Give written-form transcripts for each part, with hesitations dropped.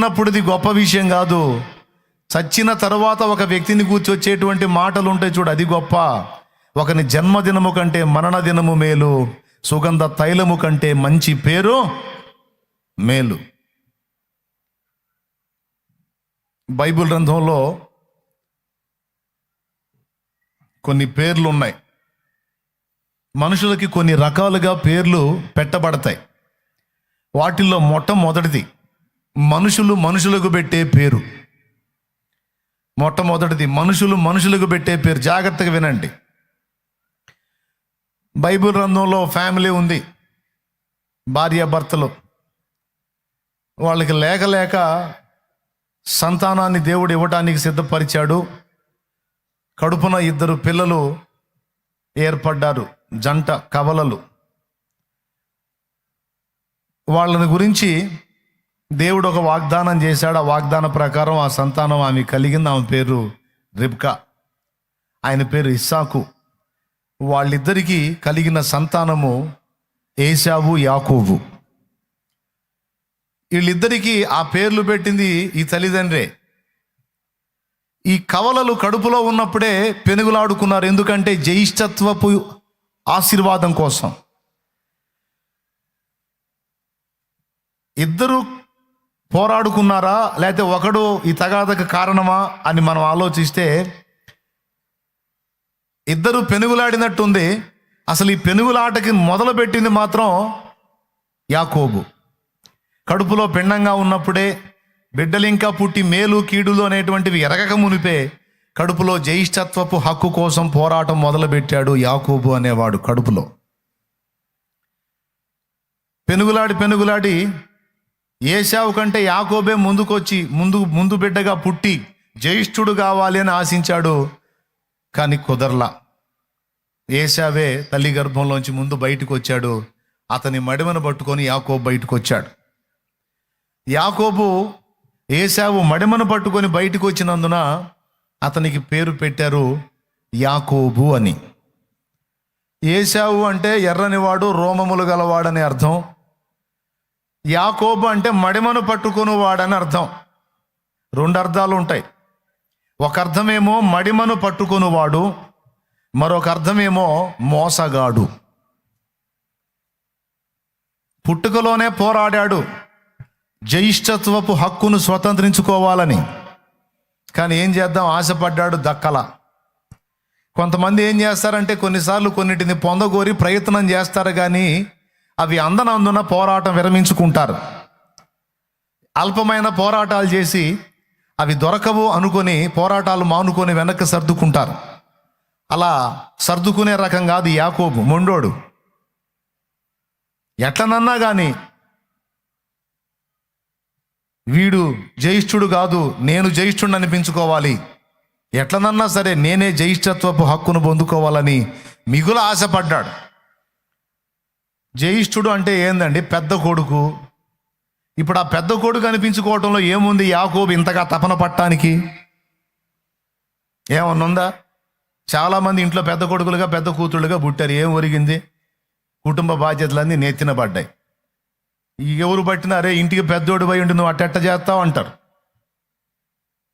పుట్టినప్పుడుది గొప్ప విషయం కాదు, చచ్చిన తరువాత ఒక వ్యక్తిని కూర్చొచ్చేటువంటి మాటలు ఉంటాయి చూడు, అది గొప్ప. ఒకని జన్మదినము కంటే మరణ దినము మేలు, సుగంధ తైలము కంటే మంచి పేరు మేలు. బైబిల్ గ్రంథంలో కొన్ని పేర్లు ఉన్నాయి. మనుషులకి కొన్ని రకాలుగా పేర్లు పెట్టబడతాయి. వాటిల్లో మొట్టమొదటిది మనుషులు మనుషులకు పెట్టే పేరు. మొట్టమొదటిది మనుషులు మనుషులకు పెట్టే పేరు. జాగ్రత్తగా వినండి. బైబిల్ గ్రంథంలో ఫ్యామిలీ ఉంది, భార్యాభర్తలు. వాళ్ళకి లేక లేక సంతానాన్ని దేవుడు ఇవ్వడానికి సిద్ధపరిచాడు. కడుపున 2 పిల్లలు ఏర్పడ్డారు, జంట కవలలు. వాళ్ళని గురించి దేవుడు ఒక వాగ్దానం చేశాడు. ఆ వాగ్దాన ప్రకారం ఆ సంతానం ఆమె కలిగింది. ఆమె పేరు రిబ్కా, ఆయన పేరు ఇస్సాకు. వాళ్ళిద్దరికీ కలిగిన సంతానము ఏశావు, యాకోబు. వీళ్ళిద్దరికీ ఆ పేర్లు పెట్టింది ఈ తల్లిదండ్రే. ఈ కవలలు కడుపులో ఉన్నప్పుడే పెనుగులాడుకున్నారు. ఎందుకంటే జ్యేష్ఠత్వపు ఆశీర్వాదం కోసం. ఇద్దరు పోరాడుకున్నారా, లేకపోతే ఒకడు ఈ తగాదకు కారణమా అని మనం ఆలోచిస్తే ఇద్దరు పెనుగులాడినట్టుంది. అసలు ఈ పెనుగులాటకి మొదలుపెట్టింది మాత్రం యాకోబు. కడుపులో పిండంగా ఉన్నప్పుడే, బిడ్డలు ఇంకా పుట్టి మేలు కీడులు అనేటువంటివి ఎరగక మునిపే కడుపులో జ్యేష్ఠత్వపు హక్కు కోసం పోరాటం మొదలుపెట్టాడు యాకోబు అనేవాడు. కడుపులో పెనుగులాడి ఏశావు కంటే యాకోబే ముందుకొచ్చి ముందు బిడ్డగా పుట్టి జ్యేష్ఠుడు కావాలి అని ఆశించాడు. కానీ కుదరలా. ఏశావే తల్లి గర్భంలోంచి ముందు బయటకు వచ్చాడు. అతని మడిమను పట్టుకొని యాకోబు బయటకు వచ్చాడు. యాకోబు ఏశావు మడిమను పట్టుకొని బయటకు వచ్చినందున అతనికి పేరు పెట్టారు యాకోబు అని. ఏశావు అంటే ఎర్రనివాడు, రోమములు గలవాడని అర్థం. యాకోబు అంటే మడిమను పట్టుకొని వాడని అర్థం. 2 అర్థాలు ఉంటాయి. ఒక అర్థమేమో మడిమను పట్టుకొనువాడు, మరొక అర్థమేమో మోసగాడు. పుట్టుకలోనే పోరాడాడు జ్యేష్ఠత్వపు హక్కును స్వతంత్రించుకోవాలని. కానీ ఏం చేద్దాం, ఆశపడ్డాడు, దక్కల. కొంతమంది ఏం చేస్తారంటే కొన్నిసార్లు కొన్నిటిని పొందగోరి ప్రయత్నం చేస్తారు, కానీ అవి అందనందున పోరాటం విరమించుకుంటారు. అల్పమైన పోరాటాలు చేసి అవి దొరకవు అనుకొని పోరాటాలు మానుకొని వెనక్కి సర్దుకుంటారు. అలా సర్దుకునే రకం కాదు యాకోబు, మొండోడు. ఎట్లనన్నా కానీ వీడు జ్యేష్ఠుడు కాదు, నేను జ్యేష్ఠుడిని అనిపించుకోవాలి, ఎట్లనన్నా సరే నేనే జ్యేష్ఠత్వపు హక్కును పొందుకోవాలని మిగుల ఆశపడ్డాడు. జ్యేష్ఠుడు అంటే ఏందండి, పెద్ద కొడుకు. ఇప్పుడు ఆ పెద్ద కొడుకు అనిపించుకోవటంలో ఏముంది యాకోబు ఇంతగా తపన పట్టడానికి? ఏమన్నా ఉందా? చాలామంది ఇంట్లో పెద్ద కొడుకులుగా పెద్ద కూతుళ్ళుగా పుట్టారు. ఏం ఒరిగింది? కుటుంబ బాధ్యతలన్నీ నెత్తిన పడ్డాయి. ఎవరు పట్టినారే ఇంటికి పెద్దోడు పోయి ఉండి నువ్వు అట్టెట్ట చేస్తావు అంటారు.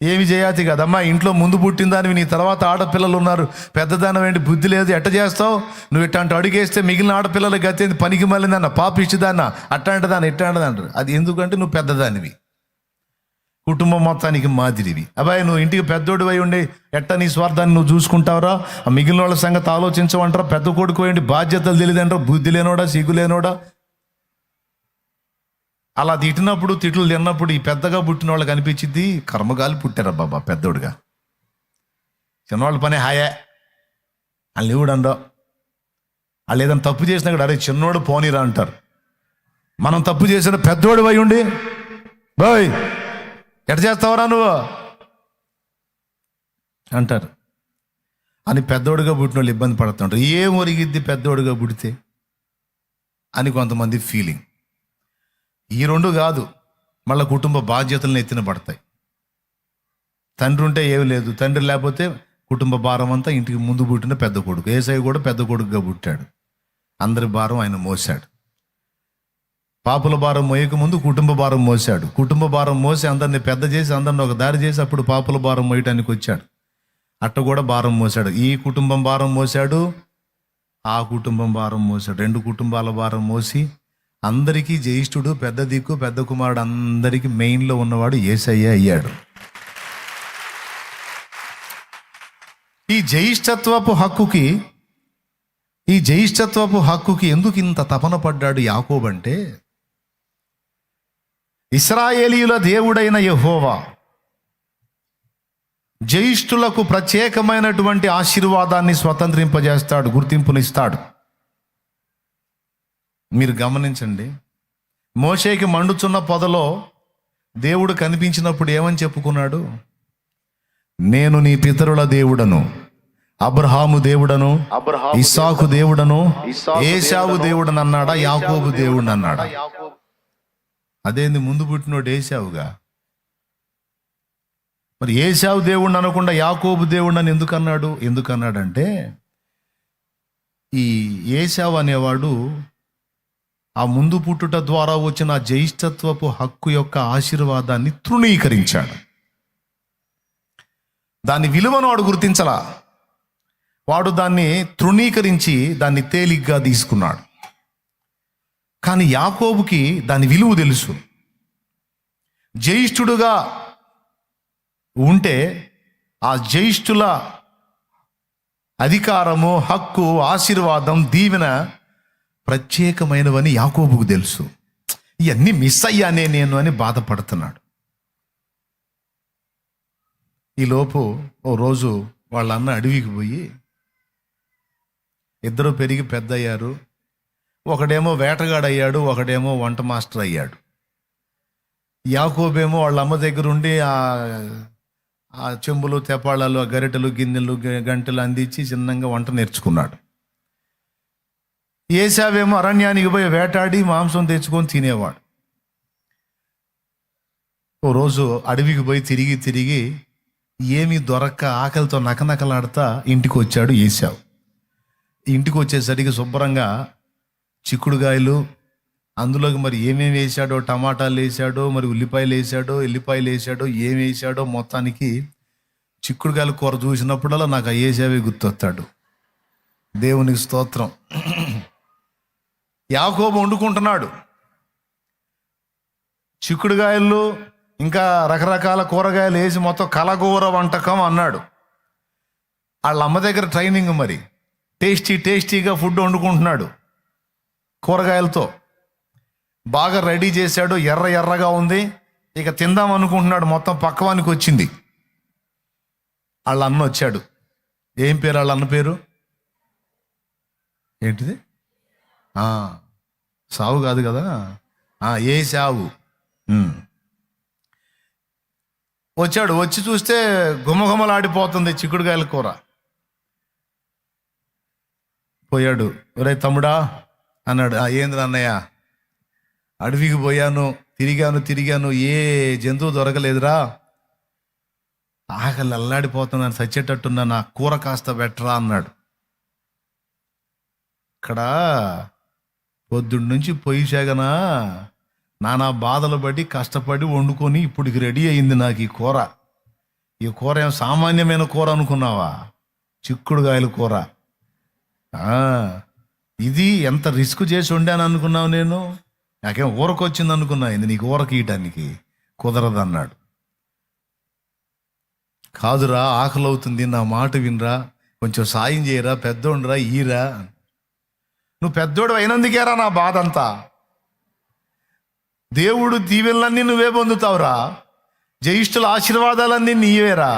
ఏమి చేయాలి కదమ్మా, ఇంట్లో ముందు పుట్టిన దానివి, నీ తర్వాత ఆడపిల్లలు ఉన్నారు, పెద్దదానం ఏంటి, బుద్ధి లేదు, ఎట్ట చేస్తావు నువ్వు? ఇట్లాంటి అడుగేస్తే మిగిలిన ఆడపిల్లలకి గతేంది, పనికి మళ్ళీదన్న, పాపిచ్చిదాన్న, అట్టాంటిదాన్ని ఇట్టాంటిది అంటారు. అది ఎందుకంటే నువ్వు పెద్దదానివి, కుటుంబం మొత్తానికి మాదిరివి. అబ్బాయి నువ్వు ఇంటికి పెద్దోడు అయి ఉండి ఎట్ట నీ స్వార్థాన్ని నువ్వు చూసుకుంటావురా? ఆ మిగిలిన వాళ్ళ సంగతి ఆలోచించమంటారా? పెద్ద కొడుకు పోయండి బాధ్యతలు తెలియదంటారా? బుద్ధి లేనోడా, సిగ్గు లేనోడా? అలా తిట్టినప్పుడు, తిట్లు తిన్నప్పుడు ఈ పెద్దగా పుట్టిన వాళ్ళకి అనిపించింది కర్మగాలి పుట్టారా బాబా పెద్దోడుగా. చిన్నవాళ్ళ పని హాయే, వాళ్ళు ఇవ్వడండో. వాళ్ళు ఏదైనా తప్పు చేసినా కూడా అరే చిన్నోడు పోనీరా అంటారు. మనం తప్పు చేసిన పెద్దోడు అయి ఉండి బాయ్ ఎట చేస్తావరా నువ్వు అంటారు అని పెద్దోడుగా పుట్టిన వాళ్ళు ఇబ్బంది పడుతుంటారు. ఏం ఒరిగిద్ది పెద్దోడుగా పుడితే అని కొంతమంది ఫీలింగ్. ఈ 2 కాదు, మళ్ళీ కుటుంబ బాధ్యతలను ఎత్తిన పడతాయి. తండ్రి ఉంటే ఏమి లేదు, తండ్రి లేకపోతే కుటుంబ భారం అంతా ఇంటికి ముందు పుట్టిన పెద్ద కొడుకు. యేసయ్య కూడా పెద్ద కొడుకుగా పుట్టాడు, అందరి భారం ఆయన మోసాడు. పాపుల భారం మోయక ముందు కుటుంబ భారం మోసాడు. కుటుంబ భారం మోసి అందరిని పెద్ద చేసి అందరిని ఒక దారి చేసి అప్పుడు పాపుల భారం మోయటానికి వచ్చాడు. అట్ట కూడా భారం మోసాడు. ఈ కుటుంబం భారం మోసాడు, ఆ కుటుంబం భారం మోసాడు. 2 కుటుంబాల భారం మోసి అందరికీ జ్యేష్ఠుడు, పెద్ద దిక్కు, పెద్ద కుమారుడు, అందరికీ మెయిన్లో ఉన్నవాడు యేసయ్య అయ్యాడు. ఈ జ్యేష్ఠత్వపు హక్కుకి ఎందుకు ఇంత తపన పడ్డాడు యాకోబు అంటే, ఇశ్రాయేలీయుల దేవుడైన యెహోవా జ్యేష్ఠులకు ప్రత్యేకమైనటువంటి ఆశీర్వాదాన్ని స్వతంత్రింపజేస్తాడు, గుర్తింపునిస్తాడు. మీరు గమనించండి, మోషేకి మండుచున్న పొదలో దేవుడు కనిపించినప్పుడు ఏమని చెప్పుకున్నాడు? నేను నీ పితరుల దేవుడను, అబ్రహాము దేవుడను, ఇస్సాకు దేవుడను, ఏశావు దేవుడను అన్నాడా? యాకోబు దేవుడు అన్నాడా? అదేంది, ముందు పుట్టినోడు ఏశావుగా. మరి ఏశావు దేవుడిని అనకుండా యాకోబు దేవుడు అని ఎందుకన్నాడంటే, ఈ ఏశావు అనేవాడు ఆ ముందు పుట్టుట ద్వారా వచ్చిన జ్యేష్ఠత్వపు హక్కు యొక్క ఆశీర్వాదాన్ని తృణీకరించాడు. దాని విలువను వాడు గుర్తించలా. వాడు దాన్ని తృణీకరించి దాన్ని తేలిగ్గా తీసుకున్నాడు. కానీ యాకోబుకి దాని విలువ తెలుసు. జ్యేష్ఠుడుగా ఉంటే ఆ జ్యేష్ఠుల అధికారము, హక్కు, ఆశీర్వాదం, దీవెన ప్రత్యేకమైనవని యాకోబుకు తెలుసు. ఇవన్నీ మిస్ అయ్యానే నేను అని బాధపడుతున్నాడు. ఈలోపు ఓ రోజు వాళ్ళ అన్న అడవికి పోయి, ఇద్దరు పెరిగి పెద్ద అయ్యారు. ఒకడేమో వేటగాడయ్యాడు, ఒకడేమో వంట మాస్టర్ అయ్యాడు. యాకోబేమో వాళ్ళ అమ్మ దగ్గర ఉండి ఆ చెంబులు, తెపాళాలు, గరిటెలు, గిన్నెలు, గంటెలు అందించి చిన్నంగా వంట నేర్చుకున్నాడు. ఏశావేమో అరణ్యానికి పోయి వేటాడి మాంసం తెచ్చుకొని తినేవాడు. ఓ రోజు అడవికి పోయి తిరిగి ఏమీ దొరక్క ఆకలితో నకనకలాడుతా ఇంటికి వచ్చాడు ఏశావు. ఇంటికి వచ్చేసరికి శుభ్రంగా చిక్కుడుగాయలు, అందులోకి మరి ఏమేమి వేసాడో, టమాటాలు వేసాడో, మరి ఎల్లిపాయలు వేసాడో, ఏం వేసాడో, మొత్తానికి చిక్కుడుగాయల కూర చూసినప్పుడల్లా నాకు ఏశావే గుర్తొస్తాడు. దేవునికి స్తోత్రం. యాకోబు వండుకుంటున్నాడు. చిక్కుడుగాయలు ఇంకా రకరకాల కూరగాయలు వేసి మొత్తం కలగూర వంటకం అన్నాడు. వాళ్ళ అమ్మ దగ్గర ట్రైనింగ్, మరి టేస్టీగా ఫుడ్ వండుకుంటున్నాడు. కూరగాయలతో బాగా రెడీ చేశాడు. ఎర్రగా ఉంది. ఇక తిందాం అనుకుంటున్నాడు. మొత్తం పక్కవానికి వచ్చింది. వాళ్ళ అన్న వచ్చాడు. ఏం పేరు వాళ్ళ అన్న పేరు? ఏంటిది? సావు కాదు కదా, ఏశావు. వచ్చాడు. వచ్చి చూస్తే గుమగుమలాడిపోతుంది చిక్కుడుగాయల కూర. పోయాడు. ఒరే తమ్ముడా అన్నాడు. ఏంద్ర అన్నయ్య? అడవికి పోయాను, తిరిగాను, ఏ జంతువు దొరకలేదురా, ఆకలి అల్లాడిపోతున్నాను, చచ్చేటట్టున్నా, నా కూర కాస్త బెటరా అన్నాడు. ఇక్కడ పొద్దున్న నుంచి పొయ్యి సాగనా, నానా బాధలు పడి కష్టపడి వండుకొని ఇప్పటికి రెడీ అయింది నాకు ఈ కూర. ఈ కూర ఏం సామాన్యమైన కూర అనుకున్నావా? చిక్కుడుగాయల కూర. ఇది ఎంత రిస్క్ చేసి వండాను అనుకున్నావు? నేను నాకేం ఊరకొచ్చింది అనుకున్నా. ఇది నీకు ఊరకి ఇయటానికి కుదరదు అన్నాడు. కాదురా, ఆకలి అవుతుంది, నా మాట వినరా, కొంచెం సాయం చేయరా, పెద్దోండిరా, ఈరా. నువ్వు పెద్దోడు అయినందుకేరా నా బాధ అంతా. దేవుడు దీవెనలన్నీ నువ్వే పొందుతావురా, జ్యేష్ఠుల ఆశీర్వాదాలన్నీ నీవేరా.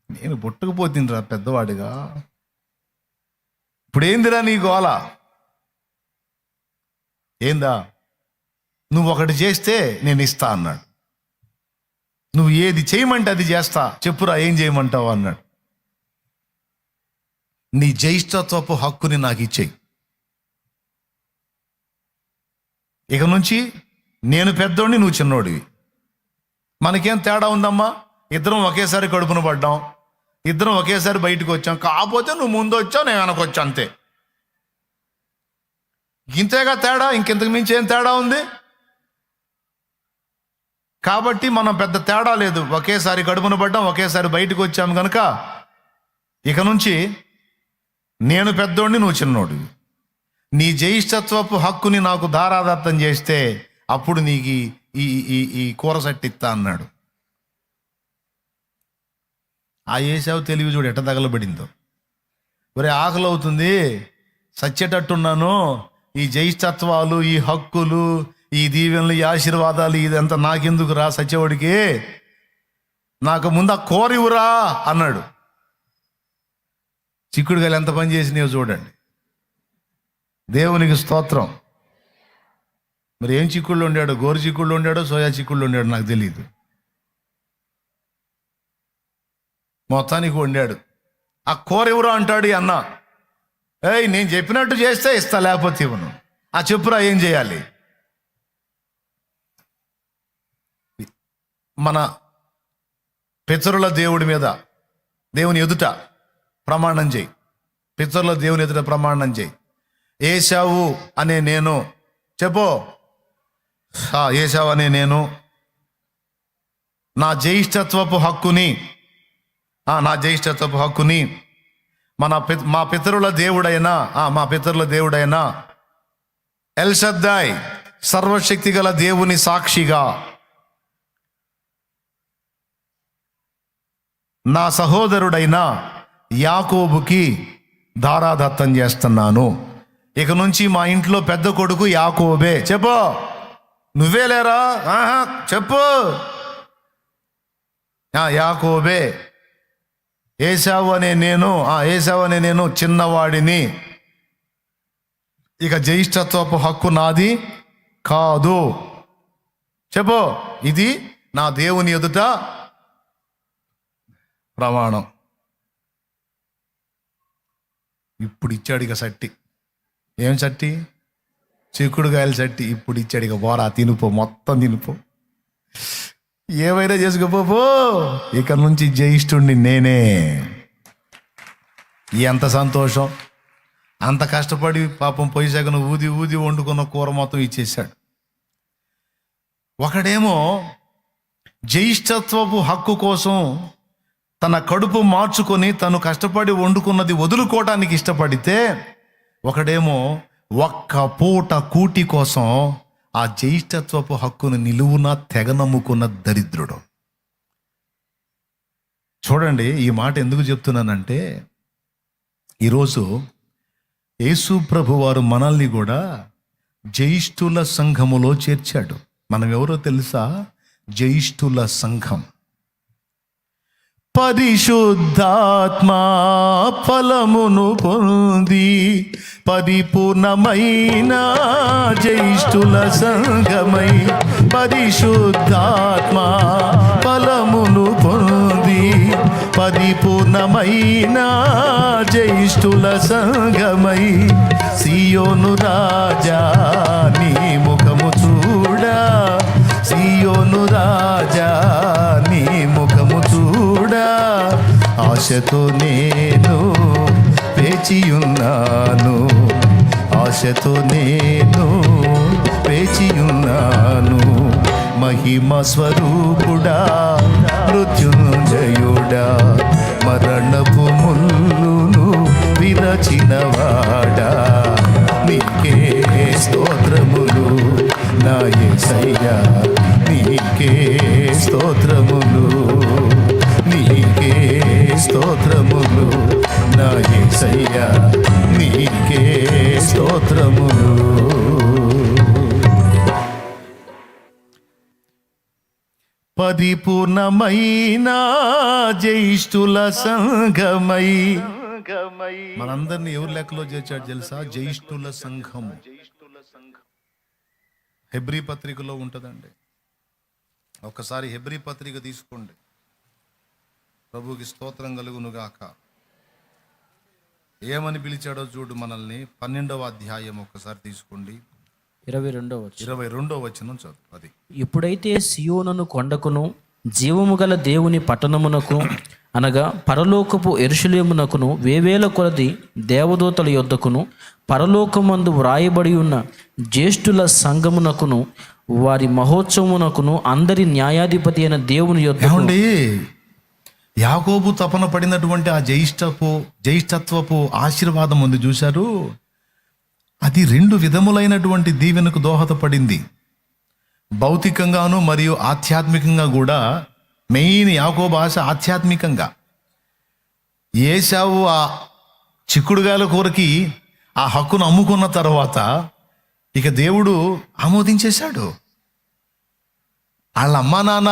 నేను పుట్టకపోతుందిరా పెద్దవాడిగా. ఇప్పుడేందిరా నీ గోల? ఏందా? నువ్వు ఒకటి చేస్తే నేను ఇస్తా అన్నాడు. నువ్వు ఏది చేయమంటే అది చేస్తా, చెప్పురా ఏం చేయమంటావు అన్నాడు. నీ జ్యేష్ఠత్వపు హక్కుని నాకు ఇచ్చేయి. ఇక నుంచి నేను పెద్దోడిని, నువ్వు చిన్నోడివి. మనకేం తేడా ఉందమ్మా? ఇద్దరం ఒకేసారి కడుపున పడ్డాం, ఇద్దరం ఒకేసారి బయటకు వచ్చాం. కాకపోతే నువ్వు ముందు వచ్చావు, నేను వెనకొచ్చా, అంతే. ఇంతేగా తేడా, ఇంకెంతకు మించి ఏం తేడా ఉంది? కాబట్టి మనం పెద్ద తేడా లేదు, ఒకేసారి గడుపున పడ్డాం, ఒకేసారి బయటకు వచ్చాము కనుక ఇక నుంచి నేను పెద్దోడిని, నువ్వు చిన్నోడు. నీ జ్యేష్ఠత్వపు హక్కుని నాకు ధారాదత్తం చేస్తే అప్పుడు నీకు ఈ ఈ ఈ కూర సట్టిస్తా అన్నాడు. ఆ ఏసావు తెలివి చూడు ఎట్ట తగలబడిందో. ఒరే ఆకలి అవుతుంది, సచ్చేటట్టున్నాను, ఈ జ్యేష్ఠత్వాలు, ఈ హక్కులు, ఈ దీవెనలు, ఈ ఆశీర్వాదాలు ఇదంతా నాకెందుకు రా సచ్చేవాడికి, నాకు ముందు ఆ కోరివురా అన్నాడు. చిక్కుడుగాయలు ఎంత పని చేసినాయో చూడండి. దేవునికి స్తోత్రం. మరి ఏం చిక్కుళ్ళు ఉండాడో, గోరు చిక్కుళ్ళు ఉండాడో, సోయా చిక్కుళ్ళు ఉండాడో నాకు తెలియదు, మొత్తానికి వండాడు. ఆ కూర ఎవరు అంటాడు అన్న. ఏయ్ నేను చెప్పినట్టు చేస్తే ఇస్తా, లేకపోతే ఇవ్వను. ఆ చెప్పురా ఏం చేయాలి? మన పితరుల దేవుడి మీద, దేవుని ఎదుట ప్రమాణం చేయి. పితరుల దేవుని ఎదుట ప్రమాణం చేయి. ఏశావు అనే నేను, చెప్పు, ఏశావు అనే నేను నా జ్యేష్ఠత్వపు హక్కుని మా పితరుల దేవుడైన ఎల్ షద్దాయ్ సర్వశక్తి గల దేవుని సాక్షిగా నా సహోదరుడైన యాకోబుకి ధారాదత్తం చేస్తున్నాను. ఇక నుంచి మా ఇంట్లో పెద్ద కొడుకు యాకోబే. చెప్పు, నువ్వే లేరా? చెప్పు, యాకోబే. ఏశావు అనే నేను చిన్నవాడిని. ఇక జ్యేష్ఠత్వపు హక్కు నాది కాదు. చెప్పు, ఇది నా దేవుని ఎదుట ప్రమాణం. ఇప్పుడు ఇచ్చాడు ఇక సట్టి. ఏం సట్టి? చిక్కుడుగాయల సట్టి. ఇప్పుడు ఇచ్చాడు ఇక బోరా తినుపో, మొత్తం తినుపో, ఏమైనా చేసుకోపో, ఇక నుంచి జ్యేష్ఠుణ్ణి నేనే. ఎంత సంతోషం! అంత కష్టపడి పాపం పొయ్యిసగను ఊది ఊది వండుకున్న కూర మొత్తం ఇచ్చేశాడు. ఒకడేమో జ్యేష్ఠత్వపు హక్కు కోసం తన కడుపు మార్చుకొని తను కష్టపడి వండుకున్నది వదులుకోవటానికి ఇష్టపడితే, ఒకడేమో ఒక్క పూట కూటి కోసం ఆ జ్యేష్ఠత్వపు హక్కును నిలువున తెగ నమ్ముకున్న దరిద్రుడు. చూడండి, ఈ మాట ఎందుకు చెప్తున్నానంటే, ఈరోజు యేసు ప్రభు వారు మనల్ని కూడా జ్యేష్ఠుల సంఘములో చేర్చాడు. మనం ఎవరో తెలుసా? జ్యేష్ఠుల సంఘం. పరిశుద్ధాత్మా ఫలమును పొంది పరిపూర్ణమైన జ్యేష్ఠుల సంఘమై, పరిశుద్ధాత్మా ఫలమును పొంది పరిపూర్ణమైన జ్యేష్ఠుల సంఘమై, సియోను రాజా నీ ముఖము చూడా, సియోను రాజా నీ ముఖము చూడా, ఆశతో నేను వేచియున్నాను, ఆశతో నేను వేచియున్నాను. మహిమ స్వరూపుడా, మృత్యుంజయుడా, మరణపు ముల్లును విరచినవాడా, నీకే స్తోత్రములు నా యేసయ్యా, నీకే స్తోత్రములు, నీకే స్తోత్రములు నా యేసయ్యా, నీకే స్తోత్రములు. పరిపూర్ణమైన జ్యేష్ఠుల సంఘమై. మనందరినీ ఎవరు లెక్కలో చేర్చాడు తెలుసా? జ్యేష్ఠుల సంఘము. హెబ్రీ పత్రికలో ఉంటుందండి. ఒకసారి హెబ్రీ పత్రిక తీసుకోండి. ప్రభుకి స్తోత్రం కలుగునుగాక. ఏమని పిలిచాడో చూడు మనల్ని. 12వ అధ్యాయం ఒకసారి తీసుకోండి. 22వ వచనం చదువు. అది ఇప్పుడైతే సియోనును కొండకును జీవము గల దేవుని పట్టణమునకు అనగా పరలోకపు యెరూషలేమునకును వేవేల కొలది దేవదూతల యొద్దకును పరలోకమందు వ్రాయబడి ఉన్న జ్యేష్ఠుల సంఘమునకును వారి మహోత్సవమునకును అందరి న్యాయాధిపతి అయిన దేవుని యొద్దకు ఏమండి, యాకోబు తపన పడినటువంటి ఆ జ్యేష్ఠత్వపు ఆశీర్వాదం ఉంది చూశారు, అది 2 విధములైనటువంటి దీవెనకు దోహదపడింది. భౌతికంగాను మరియు ఆధ్యాత్మికంగా కూడా. మెయిన్ యాకోబు ఆశ ఆధ్యాత్మికంగా. ఏశావు ఆ చిక్కుడుగాయల కూరకి ఆ హక్కును అమ్ముకున్న తర్వాత ఇక దేవుడు ఆమోదించేశాడు. వాళ్ళ అమ్మా నాన్న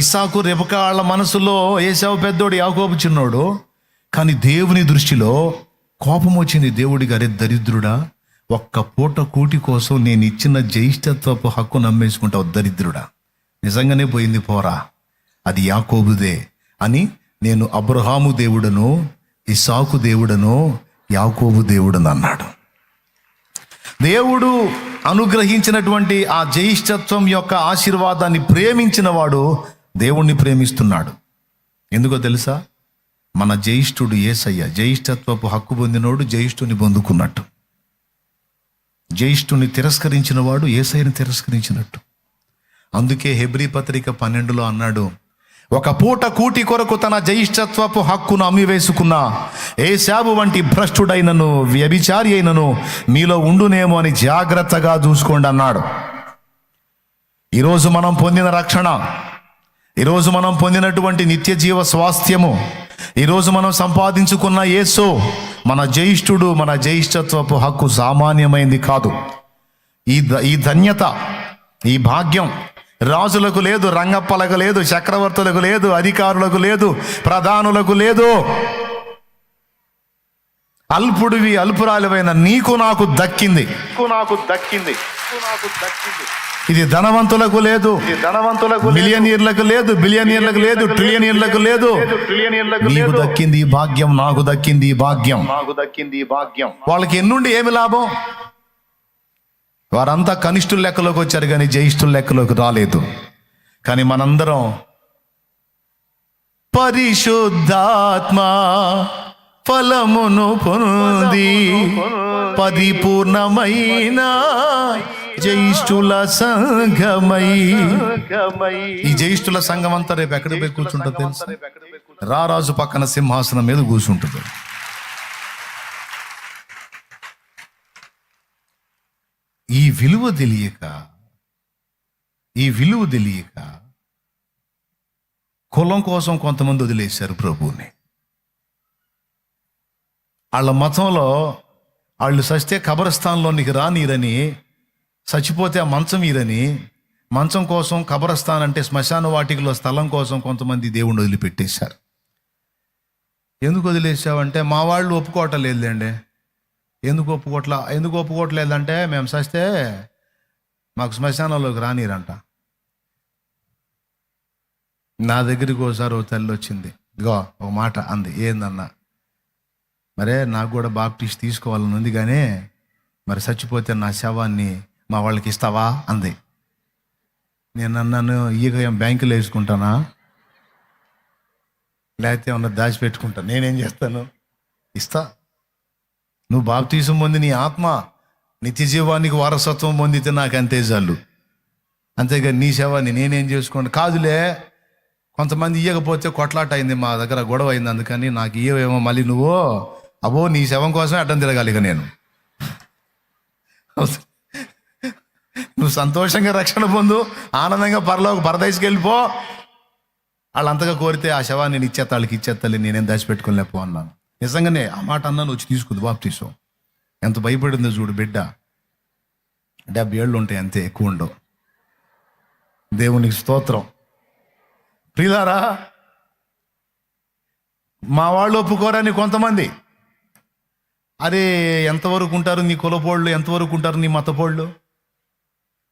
ఇస్సాకు రెబకా వాళ్ళ మనసులో ఏశావు పెద్దోడు, యాకోబు చిన్నోడు. కానీ దేవుని దృష్టిలో కోపం వచ్చింది దేవుడికి. అరే దరిద్రుడా, ఒక్క పూట కూటి కోసం నేను ఇచ్చిన జ్యేష్ఠత్వపు హక్కు నమ్మేసుకుంటావు దరిద్రుడా, నిజంగానే పోయింది పోరా, అది యాకోబుదే అని నేను అబ్రహాము దేవుడను, ఇస్సాకు దేవుడను, యాకోబు దేవుడను అన్నాడు. దేవుడు అనుగ్రహించినటువంటి ఆ జ్యేష్ఠత్వం యొక్క ఆశీర్వాదాన్ని ప్రేమించిన వాడు దేవుణ్ణి ప్రేమిస్తున్నాడు. ఎందుకో తెలుసా? మన జ్యేష్ఠుడు యేసయ్య. జ్యేష్ఠత్వపు హక్కు పొందినోడు జ్యేష్ఠుని పొందుకున్నట్టు. జ్యేష్ఠుని తిరస్కరించిన వాడు యేసయ్యను తిరస్కరించినట్టు. అందుకే హెబ్రీ పత్రిక 12లో అన్నాడు, ఒక పూట కూటి కొరకు తన జ్యేష్ఠత్వపు హక్కును అమ్మివేసుకున్న ఏశావు వంటి భ్రష్టుడైనను వ్యభిచారి అయినను మీలో ఉండునేమో అని జాగ్రత్తగా చూసుకోండి అన్నాడు. ఈరోజు మనం పొందిన రక్షణ, ఈరోజు మనం పొందినటువంటి నిత్య జీవ స్వాస్థ్యము, ఈరోజు మనం సంపాదించుకున్న యేసు మన జ్యేష్ఠుడు, మన జ్యేష్ఠత్వపు హక్కు సామాన్యమైంది కాదు. ఈ ధన్యత, ఈ భాగ్యం రాజులకు లేదు, రంగప్పలకు లేదు, చక్రవర్తులకు లేదు, అధికారులకు లేదు, ప్రధానులకు లేదు. అల్పుడివి అల్పురాలివైన నీకు నాకు దక్కింది. ఇది ధనవంతులకు లేదు, మిలియనీర్లకు లేదు, బిలియనీర్లకు లేదు, ట్రిలియనీర్లకు లేదు. నీకు దక్కింది ఈ భాగ్యం, నాకు దక్కింది ఈ భాగ్యం. వాళ్ళకి ఎన్నుండి ఏమి లాభం? వారంతా కనిష్ఠుల లెక్కలోకి వచ్చారు కానీ జ్యేష్ఠుల లెక్కలోకి రాలేదు. కానీ మనందరం పరిశుద్ధాత్మ ఫలమును పొంది పరిపూర్ణమైన జ్యేష్ఠుల సంఘమై. ఈ జ్యేష్ఠుల సంఘం అంతా రేపు ఎక్కడికి పోయి కూర్చుంటుంది తెలుసా? రారాజు పక్కన సింహాసనం మీద కూర్చుంటుంది. ఈ విలువ తెలియక కులం కోసం కొంతమంది వదిలేశారు ప్రభువుని. వాళ్ళ మతంలో వాళ్ళు చస్తే కబరస్థాన్లోనికి రానీరని, చచ్చిపోతే ఆ మంచం ఈరని, మంచం కోసం కబరస్థాన్ అంటే శ్మశాన వాటికలో స్థలం కోసం కొంతమంది దేవుణ్ణి వదిలిపెట్టేశారు. ఎందుకు వదిలేసావంటే మా వాళ్ళు ఒప్పుకోవటం లేదులేండి. ఎందుకు ఒప్పుకోవట్లేదంటే మేము చస్తే మాకు శ్మశానంలోకి రానిరంట. నా దగ్గరికి ఒకసారి ఒక తల్లి వచ్చింది, ఇదిగో ఒక మాట అంది. ఏందన్నా? మరే నాకు కూడా బాప్టిస్ట్ తీసుకోవాలని ఉంది, కానీ మరి చచ్చిపోతే నా శవాన్ని మా వాళ్ళకి ఇస్తావా అంది. నేను అన్నాను, ఈగ బ్యాంకులో వేసుకుంటానా, లేకపోతే ఏమన్నా దాచిపెట్టుకుంటా? నేనేం చేస్తాను? ఇస్తా. నువ్వు బాప్తీసం పొంది నీ ఆత్మ నిత్య జీవానికి వారసత్వం పొందితే నాకు అంతే చాలు. అంతేగా నీ శవాన్ని నేనేం చేసుకోండి? కాదులే, కొంతమంది ఇయ్యకపోతే కొట్లాట అయింది, మా దగ్గర గొడవ అయింది, అందుకని నాకు ఇయ్యవేమో, మళ్ళీ నువ్వు నీ శవం కోసమే అడ్డం తిరగాలి. ఇక నేను నువ్వు సంతోషంగా రక్షణ పొందు, ఆనందంగా పరదేశకి వెళ్ళిపో. వాళ్ళు అంతగా కోరితే ఆ శవాన్ని నేను ఇచ్చేస్తా, వాళ్ళకి ఇచ్చేస్తాలి, నేనేం దాచిపెట్టుకోలేపో అన్నాను. నిజంగానే ఆ మాట అన్నాను. వచ్చి తీసుకుంది బాప్తీసం. ఎంత భయపడిందో చూడు బిడ్డ. 70 ఏళ్ళు ఉంటాయి అంతే, ఎక్కువ ఉండవు. దేవునికి స్తోత్రం. ప్రియులారా, మా వాళ్ళు ఒప్పుకోరని కొంతమంది. అరే ఎంతవరకు ఉంటారు నీ కులపోళ్ళు, ఎంతవరకు ఉంటారు నీ మతపోళ్ళు?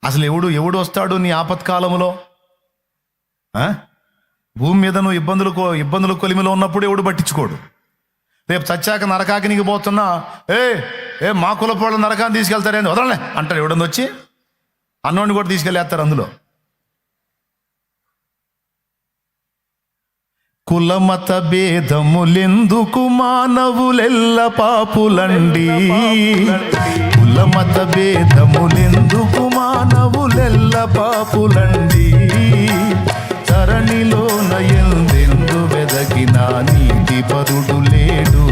అసలు ఎవడు వస్తాడు నీ ఆపత్కాలంలో? భూమి మీద నువ్వు ఇబ్బందులు కొలిమిలో ఉన్నప్పుడు ఎవడు పట్టించుకోడు. రేపు చచ్చాక నరకాకినికి పోతున్నా, ఏ మా కులపోళ్ళ నరకాన్ని తీసుకెళ్తారేంది, వదలలే అంటారు. ఎవడన్నా వచ్చి అన్నోడిని కూడా తీసుకెళ్ళేస్తారు. అందులో కులమత భేదములెందుకు మానవులెల్ల పాపులండి. కులమత భేదములెందుకు మానవులెల్ల పాపులండి. ధరణిలోన ఎందెందు వెదకిన నీతి పరుడు లేడు,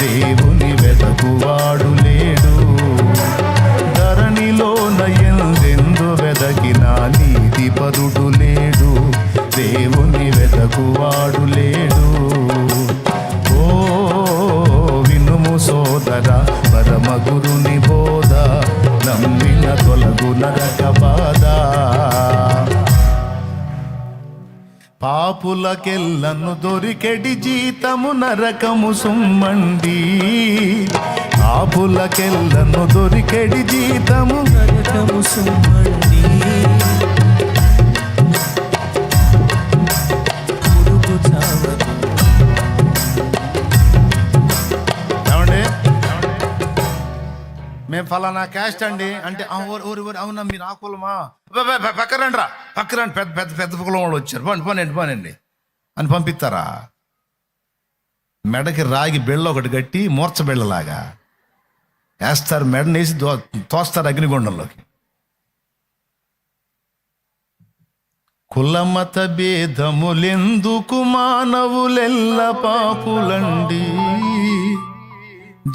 దేవుని వెదకువాడు లేడు. ధరణిలోన ఎందెందు వెదకిన నీతి పరుడు లేడు, దేవుని వెదకువాడు లేడు. ఓ వినుము సోదర పరమ గురుని బోధ, నమ్మిన తొలగు నరక బాధ. పాపులకెల్లను దొరికెడి జీతము నరకము సుమ్మండి. పాపులకెల్లను దొరికెడి జీతము నరకము సుమ్మండి. ఏమండి, మేము ఫలానా క్యాస్ట్ అండి అంటే అవునా మీరు ఆ కులమా, పక్కరండి రా పక్కరండి, పెద్ద పెద్ద పెద్ద కులం వాళ్ళు వచ్చారు, పోనండి అని పంపిస్తారా? మెడకి రాగి బెళ్ళ ఒకటి కట్టి మూర్చ బెళ్ళలాగా వేస్తారు, మెడనేసి తోస్తారు అగ్నిగుండంలోకి. కులమత భేదములెందుకు మానవులెల్ల పాపులండి.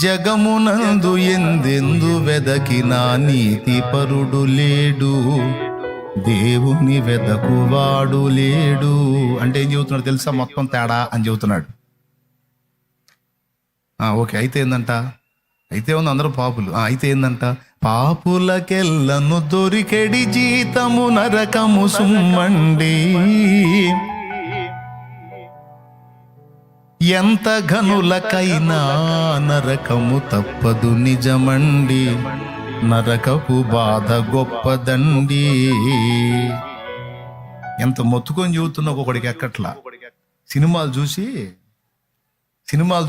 జగమునందు ఎందెందు వెదకిన నీతి పరుడు లేడు, దేవుని వెదకువాడు లేడు. అంటే ఏం చెబుతున్నాడు తెలుసా? మొత్తం తేడా అని చెబుతున్నాడు. ఓకే, అయితే ఏందంట? అయితే ఉంది అందరూ పాపులు. అయితే ఏందంట? పాపులకెల్లను దొరికెడి జీతము నరకము సుమ్మండి. ఎంత ఘనులకైనా నరకము తప్పదు నిజమండి, నరకపు బాధ గొప్పదండి. ఎంత మొత్తుకొని చెబుతున్నా ఒక్కొక్కడికి ఎక్కట్లా. సినిమాలు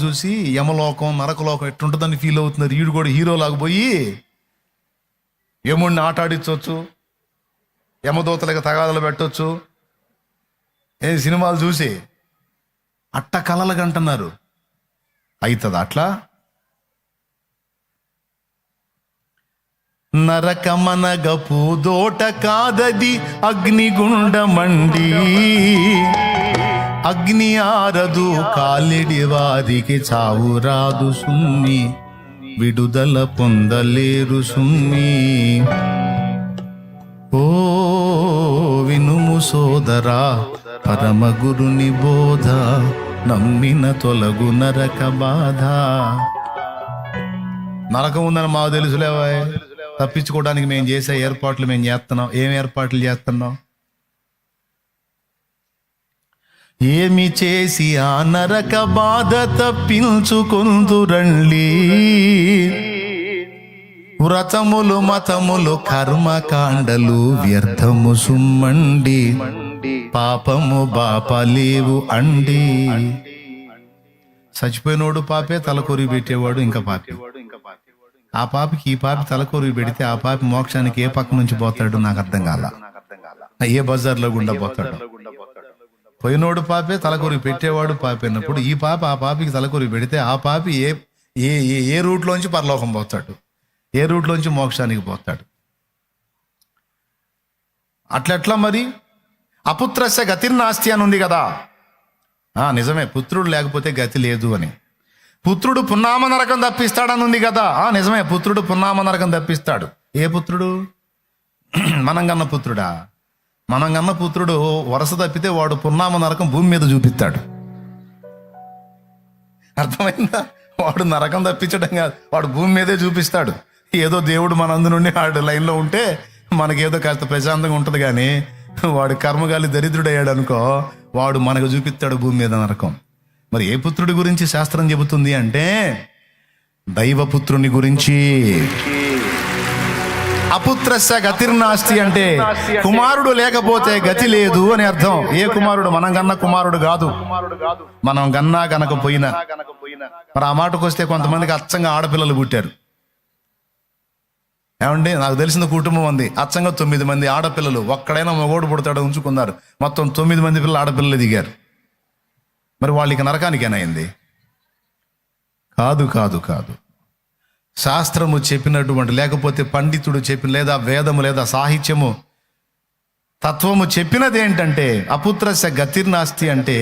చూసి యమలోకం నరకలోకం ఎట్టుంటుందని ఫీల్ అవుతున్నారు. ఈడు కూడా హీరోలాగా పోయి యముడిని ఆటాడించవచ్చు, యమదూతలకు తగాదలు పెట్టవచ్చు. సినిమాలు చూసి అట్ట కలలు కంటున్నారు. అవుతుంది అట్లా? నరకమనగపు దోట కాదది అగ్నిగుండమండి. అగ్ని ఆరదు కాలిడి వారికి చావు రాదు సుమ్మి, విడుదల పొందలేరు సుమ్మి. ఓ వినుము సోదరా పరమ గురుని బోధ, నమ్మిన తొలగు నరక బాధ. నరకం ఉందని మాకు తెలుసులేవా? తప్పించుకోవడానికి మేము చేసే ఏర్పాట్లు మేము చేస్తున్నాం. ఏం ఏర్పాట్లు చేస్తున్నాం? ఏమి చేసి ఆ నరక బాధ తప్పించుకొందురండి. వ్రతములు మతములు కర్మకాండలు వ్యర్థము సుమ్మండి. పాపము బాపలేవు అండి. చచ్చిపోయినోడు పాపే, తలకొరి పెట్టేవాడు ఇంకా పాపి. ఆ పాపికి ఈ పాపి తలకొరి పెడితే ఆ పాపి మోక్షానికి ఏ పక్క నుంచి పోతాడు నాకు అర్థం కాల. ఏ బజార్లో గుండా పోతాడు? పోయినోడు పాపే, తలకొరి పెట్టేవాడు పాపి అన్నప్పుడు ఈ పాప ఆ పాపికి తలకొరి పెడితే ఆ పాపి ఏ ఏ ఏ రూట్లోంచి పరలోకం పోతాడు, ఏ రూట్లోంచి మోక్షానికి పోతాడు? అట్లెట్లా మరి? అపుత్రస్య గతిర్నాస్తి అని ఉంది కదా. నిజమే, పుత్రుడు లేకపోతే గతి లేదు అని. పుత్రుడు పున్నామ నరకం తప్పిస్తాడని ఉంది కదా. నిజమే, పుత్రుడు పున్నామ నరకం తప్పిస్తాడు. ఏ పుత్రుడు? మనం కన్న పుత్రుడా? మనం కన్న పుత్రుడు వరుస తప్పితే వాడు పున్నామ నరకం భూమి మీద చూపిస్తాడు. అర్థమైందా? వాడు నరకం తప్పించడం కాదు, వాడు భూమి మీదే చూపిస్తాడు. ఏదో దేవుడు మనందు నుండి వాడు లైన్లో ఉంటే మనకేదో కాస్త ప్రశాంతంగా ఉంటుంది. కానీ వాడు కర్మగాలి దరిద్రుడయ్యాడు అనుకో, వాడు మనకు చూపిస్తాడు భూమి మీద నరకం. మరి ఏ పుత్రుడి గురించి శాస్త్రం చెబుతుంది అంటే దైవపుత్రుని గురించి. అపుత్రస్య గతిర్నాస్తి అంటే కుమారుడు లేకపోతే గతి లేదు అని అర్థం. ఏ కుమారుడు? మనం కన్నా కుమారుడు కాదు, మనం గన్నా గనకపోయినా. మరి ఆ మాటకు వస్తే కొంతమందికి అచ్చంగా ఆడపిల్లలు పుట్టారు. ఏమండి, నాకు తెలిసిన కుటుంబం ఉంది, అచ్చంగా 9 మంది ఆడపిల్లలు. ఒక్కడైనా మగోడు పుడతాడు ఉంచుకున్నారు, మొత్తం 9 మంది పిల్లలు ఆడపిల్లలు దిగారు. మరి వాళ్ళకి నరకానికేనైంది? కాదు కాదు కాదు. శాస్త్రము చెప్పినటువంటి, లేకపోతే పండితుడు చెప్పిన, లేదా వేదము లేదా సాహిత్యము తత్వము చెప్పినది ఏంటంటే అపుత్రస్య గతిర్నాస్తి అంటే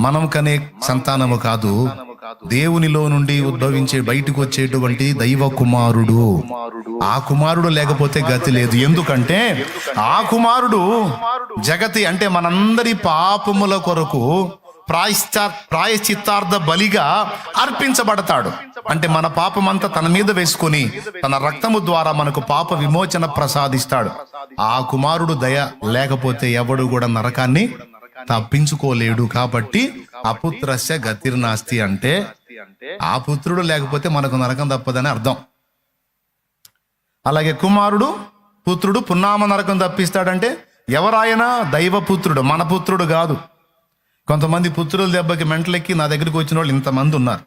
మనం కనే సంతానము కాదు, దేవునిలో నుండి ఉద్భవించే బయటకు వచ్చేటువంటి దైవ కుమారుడు. ఆ కుమారుడు లేకపోతే గతి లేదు. ఎందుకంటే ఆ కుమారుడు జగతి అంటే మనందరి పాపముల కొరకు ప్రాయశ్చిత్తార్థ బలిగా అర్పించబడతాడు. అంటే మన పాపమంతా తన మీద వేసుకొని తన రక్తము ద్వారా మనకు పాప విమోచన ప్రసాదిస్తాడు. ఆ కుమారుడు దయ లేకపోతే ఎవడు కూడా నరకాన్ని తప్పించుకోలేడు. కాబట్టి అపుత్రస్య గతిర్నాస్తి అంటే ఆ పుత్రుడు లేకపోతే మనకు నరకం తప్పదని అర్థం. అలాగే కుమారుడు పుత్రుడు పున్నామ నరకం తప్పిస్తాడంటే ఎవరాయనా దైవపుత్రుడు, మన పుత్రుడు కాదు. కొంతమంది పుత్రుల దెబ్బకి మెంటలెక్కి నా దగ్గరికి వచ్చిన వాళ్ళు ఇంతమంది ఉన్నారు.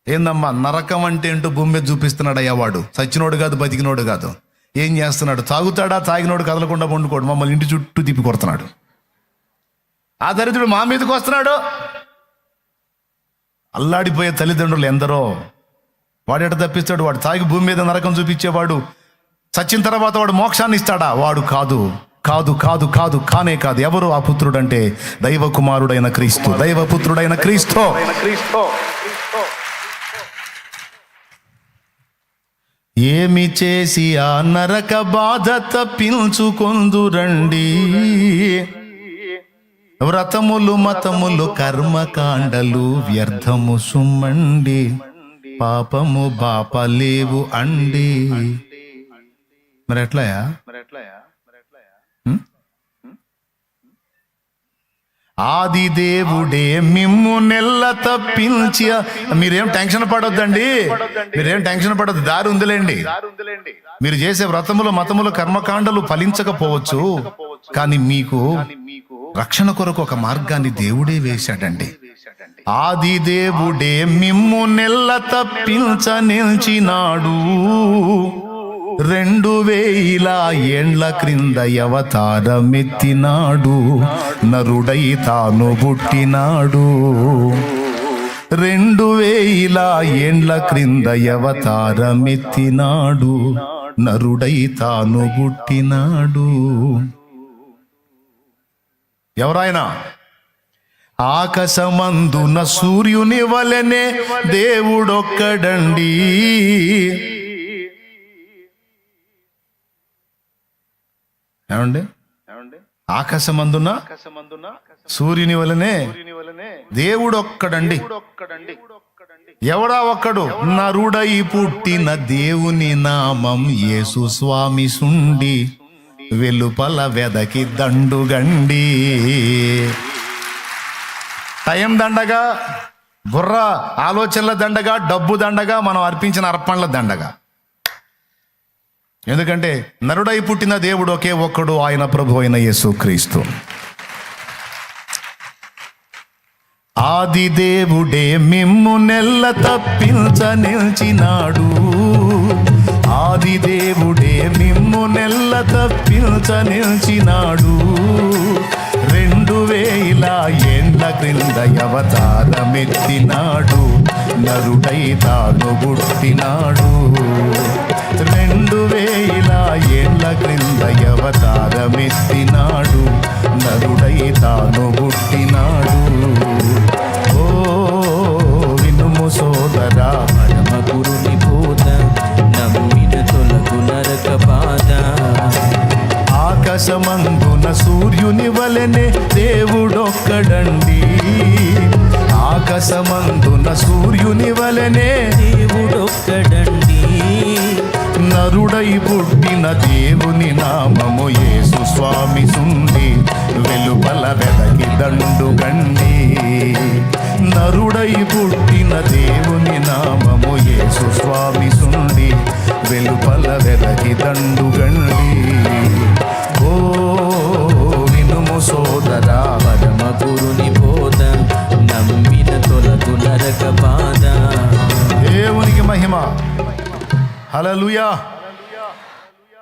ఏందమ్మా నరకం అంటే ఏంటో భూమి మీద చూపిస్తున్నాడు అయ్యా. వాడు చచ్చినోడు కాదు, బతికినోడు కాదు. ఏం చేస్తున్నాడు? తాగుతాడా? తాగినోడు కదలకుండా వండుకోడు, మమ్మల్ని ఇంటి చుట్టూ తిప్పి కొడుతున్నాడు. ఆ దరిద్రుడు మా మీదకి వస్తున్నాడు. అల్లాడిపోయే తల్లిదండ్రులు ఎందరో. వాడెట తప్పిస్తాడు? వాడు తాగి భూమి మీద నరకం చూపించేవాడు చచ్చిన తర్వాత వాడు మోక్షాన్ని ఇస్తాడా? వాడు కాదు కాదు కాదు కాదు కానే కాదు. ఎవరు ఆ పుత్రుడు అంటే దైవ కుమారుడైన క్రీస్తు, దైవపుత్రుడైన క్రీస్తు. ఏమి చేసి ఆ నరక బాధ తప్పించుకొందురండి, వ్రతములు మతములు కర్మకాండలు వ్యర్థము సుమ్మండి, పాపము బాపలేవు అండి. మరి ఎట్లాయా? ఆది దేవుడే మిమ్ము నెల్ల తప్పించి, మీరేం టెన్షన్ పడొద్దండి, మీరేం టెన్షన్ పడొద్దు, దారి ఉందిలేండి. మీరు చేసే వ్రతములు మతములు కర్మకాండలు ఫలించకపోవచ్చు, కానీ మీకు రక్షణ కొరకు ఒక మార్గాన్ని దేవుడే వేశాడండి. ఆది దేవుడే మిమ్ము నెల్ల తప్పించ నిలిచినాడు, 2000 ఏండ్ల క్రింద అవతారమెత్తినాడు, నరుడై తాను పుట్టినాడు. 2000 ఏండ్ల క్రింద అవతారమెత్తినాడు, నరుడై తాను పుట్టినాడు. ఎవరైనా ఆకాశమందున సూర్యుని వలెనే దేవుడొక్కడండి, ఏమండి? ఆకాశమందున సూర్యుని వలనే దేవుడొక్కడండి. ఎవడా ఒక్కడు? నరుడై పుట్టిన దేవుని నామం యేసు స్వామి సుండి, వెలుపల వెదకి దండుగండి. టైం దండగా, బుర్ర ఆలోచనల దండగా, డబ్బు దండగా, మనం అర్పించిన అర్పణల దండగా. ఎందుకంటే నరుడై పుట్టిన దేవుడు ఒకే ఒక్కడు, ఆయన ప్రభు అయిన యేసుక్రీస్తు. ఆది దేవుడే మిమ్ము నెల్ల తప్పించ నిలిచినాడు, ఆది దేవుడే మిమ్ము నెల్ల తప్పించ నిలిచినాడు, 2000 ఏండ్ల క్రింద అవతారమెత్తినాడు, నరుడై తాను పుట్టినాడు. 2000 ఏండ్ల క్రింద అవతారమెత్తినాడు, నరుడై తాను పుట్టినాడు. ఓ వినుము సోదరా, పరమ గురుని బోధ నమ్మిన తొలగు నరక బాధ. ఆకాశమందున సూర్యుని వలెనే దేవుడొక్కడండి, ఆకాశమందున సూర్యుని వలెనే దేవుడొక్కడండి, నరుడై పుట్టిన దేవుని నామము యేసు స్వామి సుండి, వెలుపల వెదకి దండుగండి. నరుడై పుట్టిన దేవుని నామము యేసు స్వామి సుండి, వెలుపల వెదకి దండుగండి. ఓ వినుము సోదరా, పరమ గురుని బోధ నమ్మిన తొలగు నరక బాధ. దేవునికి మహిమ. హల్లెలూయా.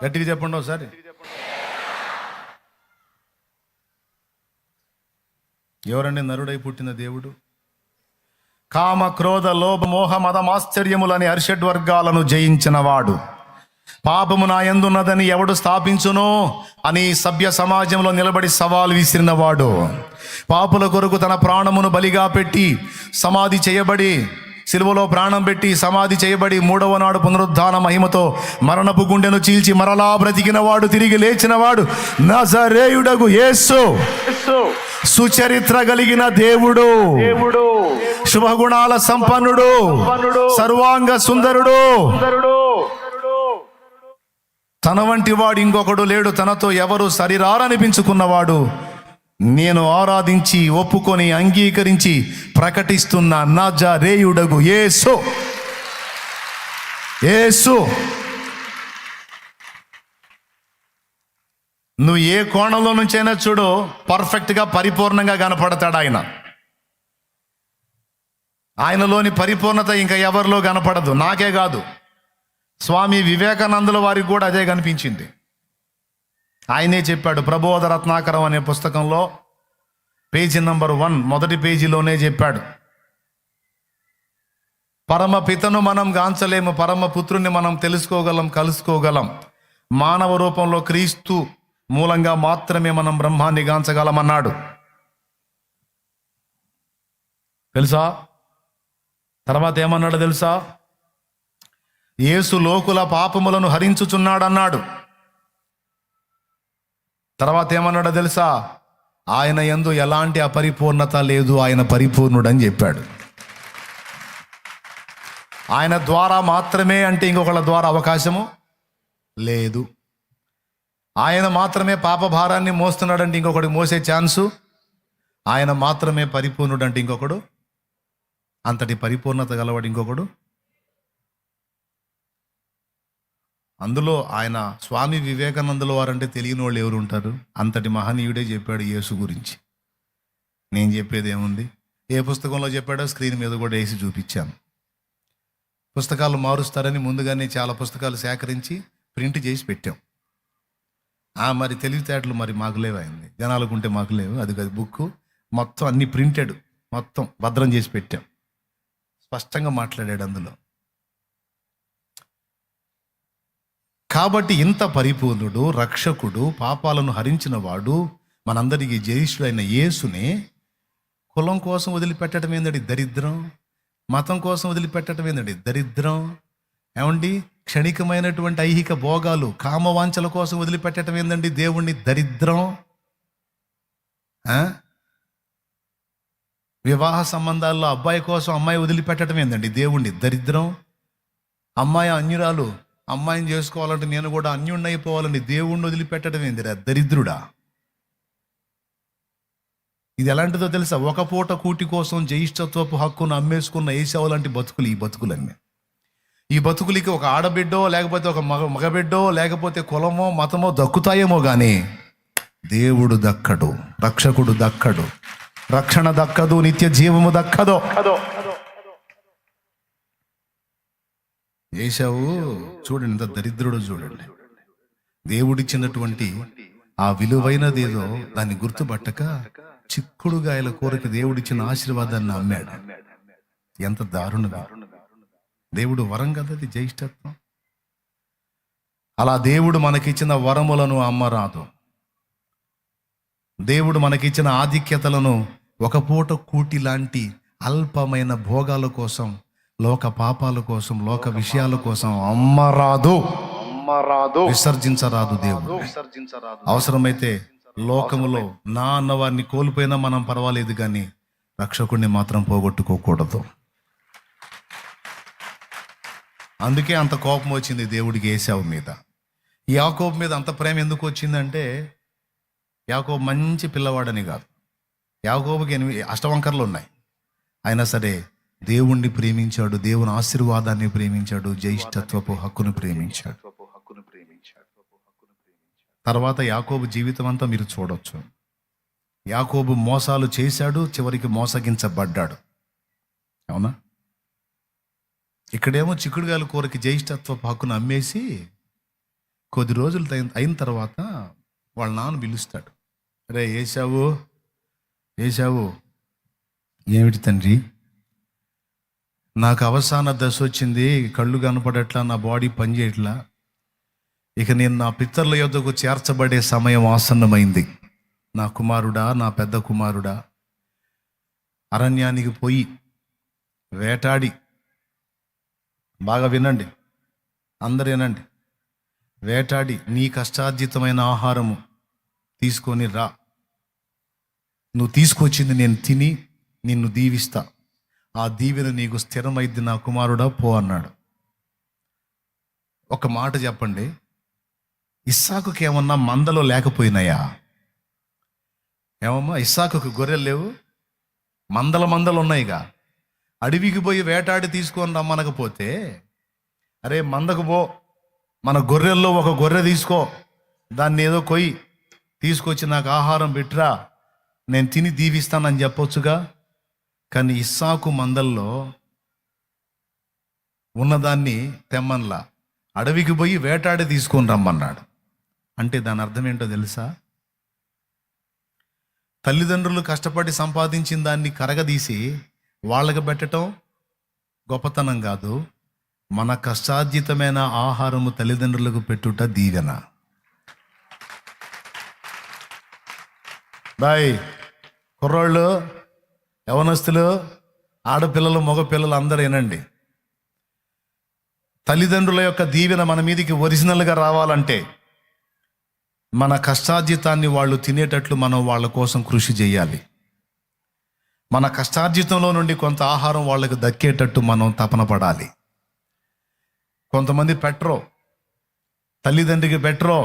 గట్టిగా చెప్పండి ఒకసారి. ఎవరండి నరుడై పుట్టిన దేవుడు? కామ క్రోధ లోభ మోహ మదమాశ్చర్యములని అరిషడ్వర్గాలను జయించినవాడు. పాపము నా యందున్నదని ఎవడు స్థాపించునో అని సభ్య సమాజంలో నిలబడి సవాల్ విసిరినవాడు. పాపుల కొరకు తన ప్రాణమును బలిగా పెట్టి సమాధి చేయబడి, సిలువలో ప్రాణం పెట్టి సమాధి చేయబడి 3వ నాడు పునరుద్ధాన మహిమతో మరణపు గుండెను చీల్చి మరలా బ్రతికినవాడు, తిరిగి లేచినవాడు నజరేయుడగు యేసు. సుచరిత్ర కలిగిన దేవుడు, శుభగుణాల సంపన్నుడు, సర్వాంగ సుందరుడు. తన వంటి వాడు ఇంకొకడు లేడు, తనతో ఎవరు సరిరారనిపించుకున్నవాడు. నేను ఆరాధించి ఒప్పుకొని అంగీకరించి ప్రకటిస్తున్న నజరేయుడగు యేసు. యేసు నువ్వు ఏ కోణంలో నుంచైనా చూడు, పర్ఫెక్ట్గా పరిపూర్ణంగా కనపడతాడు ఆయన. ఆయనలోని పరిపూర్ణత ఇంకా ఎవరిలో కనపడదు. నాకే కాదు, స్వామి వివేకానందుల వారికి కూడా అదే కనిపించింది. ఆయనే చెప్పాడు, ప్రబోధ రత్నాకరం అనే పుస్తకంలో పేజీ నంబర్ 1 మొదటి పేజీలోనే చెప్పాడు, పరమ పితను మనం గాంచలేము, పరమ పుత్రుని మనం తెలుసుకోగలం, కలుసుకోగలం. మానవ రూపంలో క్రీస్తు మూలంగా మాత్రమే మనం బ్రహ్మాన్ని గాంచగలం అన్నాడు. తెలుసా? తర్వాత ఏమన్నాడు తెలుసా? యేసు లోకుల పాపములను హరించుచున్నాడన్నాడు. తర్వాత ఏమన్నాడో తెలుసా? ఆయన యందు ఎలాంటి అపరిపూర్ణత లేదు, ఆయన పరిపూర్ణుడని చెప్పాడు. ఆయన ద్వారా మాత్రమే అంటే ఇంకొకళ్ళ ద్వారా అవకాశము లేదు. ఆయన మాత్రమే పాప భారాన్ని మోస్తున్నాడంటే ఇంకొకటి మోసే ఛాన్సు. ఆయన మాత్రమే పరిపూర్ణుడు అంటే ఇంకొకడు, అంతటి పరిపూర్ణత గలవాడు ఇంకొకడు. అందులో ఆయన స్వామి వివేకానందుల వారంటే తెలియని వాళ్ళు ఎవరు ఉంటారు? అంతటి మహనీయుడే చెప్పాడు యేసు గురించి. నేను చెప్పేది ఏముంది? ఏ పుస్తకంలో చెప్పాడో స్క్రీన్ మీద కూడా వేసి చూపించాను. పుస్తకాలు మారుస్తారని ముందుగానే చాలా పుస్తకాలు సేకరించి ప్రింట్ చేసి పెట్టాం. మరి తెలివితేటలు మరి మాకు లేవైంది, జనాలకుంటే మాకు లేవు. అది బుక్ మొత్తం అన్ని ప్రింటెడ్, మొత్తం భద్రం చేసి పెట్టాం. స్పష్టంగా మాట్లాడాడు అందులో. కాబట్టి ఇంత పరిపూర్ణుడు, రక్షకుడు, పాపాలను హరించిన వాడు, మనందరికీ జయిష్ఠుడైన యేసునే కులం కోసం వదిలిపెట్టడం ఏందండి దరిద్రం? మతం కోసం వదిలిపెట్టడం ఏందండి దరిద్రం? ఏమండి, క్షణికమైనటువంటి ఐహిక భోగాలు, కామవాంఛల కోసం వదిలిపెట్టడం ఏందండి దేవుణ్ణి దరిద్రం? వివాహ సంబంధాల్లో అబ్బాయి కోసం అమ్మాయి వదిలిపెట్టడం ఏందండి దేవుణ్ణి దరిద్రం? అమ్మాయి అన్యురాలు, అమ్మాయిని చేసుకోవాలంటే నేను కూడా అన్యుణ్ణి అయిపోవాలని దేవుణ్ణి వదిలిపెట్టడం ఏందిరా దరిద్రుడా? ఇది ఎలాంటిదో తెలుసా? ఒక పూట కూటి కోసం జ్యేష్ఠత్వపు హక్కును అమ్మేసుకున్న ఏసావు లాంటి బతుకులు ఈ బతుకులన్నీ. ఈ బతుకులకి ఒక ఆడబిడ్డో లేకపోతే ఒక మగబిడ్డో లేకపోతే కులమో మతమో దక్కుతాయేమో కానీ దేవుడు దక్కడు, రక్షకుడు దక్కడు, రక్షణ దక్కదు, నిత్య జీవము దక్కదో. ఏసావు చూడండి ఎంత దరిద్రుడు చూడండి. దేవుడిచ్చినటువంటి ఆ విలువైనదేదో దాన్ని గుర్తుపట్టక చిక్కుడుగాయల కూరకి దేవుడిచ్చిన ఆశీర్వాదాన్ని అమ్మాడు. ఎంత దారుణంగా! దేవుడు వరం కదా అది, జ్యేష్ఠత్వం. అలా దేవుడు మనకిచ్చిన వరములను అమ్మరాదు. దేవుడు మనకిచ్చిన ఆధిక్యతలను ఒక పూట కూటి లాంటి అల్పమైన భోగాల కోసం, లోక పాపాల కోసం, లోక విషయాల కోసం అమ్మరాదు, విసర్జించరాదు. దేవుడు అవసరమైతే లోకములో నా అన్నవారిని కోల్పోయినా మనం పర్వాలేదు, కానీ రక్షకుడిని మాత్రం పోగొట్టుకోకూడదు. అందుకే అంత కోపం వచ్చింది దేవుడికి ఏశావు మీద. యాకోబు మీద అంత ప్రేమ ఎందుకు వచ్చిందంటే, యాకోబు మంచి పిల్లవాడని కాదు, యాకోబుకి 8 అష్టవంకర్లు ఉన్నాయి. అయినా సరే దేవుణ్ణి ప్రేమించాడు, దేవుని ఆశీర్వాదాన్ని ప్రేమించాడు, జ్యేష్ఠత్వపు హక్కును ప్రేమించాడు. తర్వాత యాకోబు జీవితం అంతా మీరు చూడొచ్చు. యాకోబు మోసాలు చేశాడు, చివరికి మోసగించబడ్డాడు. అవునా? ఇక్కడేమో చిక్కుడుగాయల కూరకి జ్యేష్ఠత్వపు హక్కును అమ్మేసి కొద్ది రోజులు అయిన తర్వాత వాళ్ళ నాన్న పిలుస్తాడు, రే ఏశావు, వేశావు. ఏమిటి తండ్రి? నాకు అవసాన దశ వచ్చింది, కళ్ళు కనపడట్లా, నా బాడీ పనిచేయట్లా, ఇక నేను నా పితరుల యొద్దకు చేర్చబడే సమయం ఆసన్నమైంది. నా కుమారుడా, నా పెద్ద కుమారుడా, అరణ్యానికి పోయి వేటాడి, బాగా వినండి, అందరు వినండి, వేటాడి నీ కష్టార్జితమైన ఆహారము తీసుకొని రా. నువ్వు తీసుకొచ్చింది నేను తిని నిన్ను దీవిస్తా, ఆ దీవెన నీకు స్థిరమైద్ది నా కుమారుడా, పో అన్నాడు. ఒక మాట చెప్పండి, ఇస్సాకుకి ఏమన్నా మందలో లేకపోయినాయా? ఏమమ్మా, ఇస్సాకుకు గొర్రెలు లేవు? మందలు ఉన్నాయిగా. అడవికి పోయి వేటాడి తీసుకొని రమ్మనకపోతే, అరే మందకు పో, మన గొర్రెల్లో ఒక గొర్రె తీసుకో, దాన్ని ఏదో కొయ్యి తీసుకొచ్చి నాకు ఆహారం పెట్టిరా, నేను తిని దీవిస్తానని చెప్పొచ్చుగా. కానీ ఇస్సాకు మందల్లో ఉన్నదాన్ని తెమ్మన్లా, అడవికి పోయి వేటాడి తీసుకొని రమ్మన్నాడు. అంటే దాని అర్థం ఏంటో తెలుసా? తల్లిదండ్రులు కష్టపడి సంపాదించిన దాన్ని కరగదీసి వాళ్ళకి పెట్టడం గొప్పతనం కాదు, మన కష్టార్జితమైన ఆహారము తల్లిదండ్రులకు పెట్టుట దీవెన. బాయ్ కుర్రోళ్ళు, యవనస్తులు, ఆడపిల్లలు, మగపిల్లలు అందరూ వినండి. తల్లిదండ్రుల యొక్క దీవెన మన మీదకి ఒరిజినల్గా రావాలంటే మన కష్టార్జితాన్ని వాళ్ళు తినేటట్లు మనం వాళ్ళ కోసం కృషి చేయాలి. మన కష్టార్జితంలో నుండి కొంత ఆహారం వాళ్ళకి దక్కేటట్టు మనం తపన పడాలి. కొంతమంది పెట్టరో, తల్లిదండ్రికి పెట్టరో,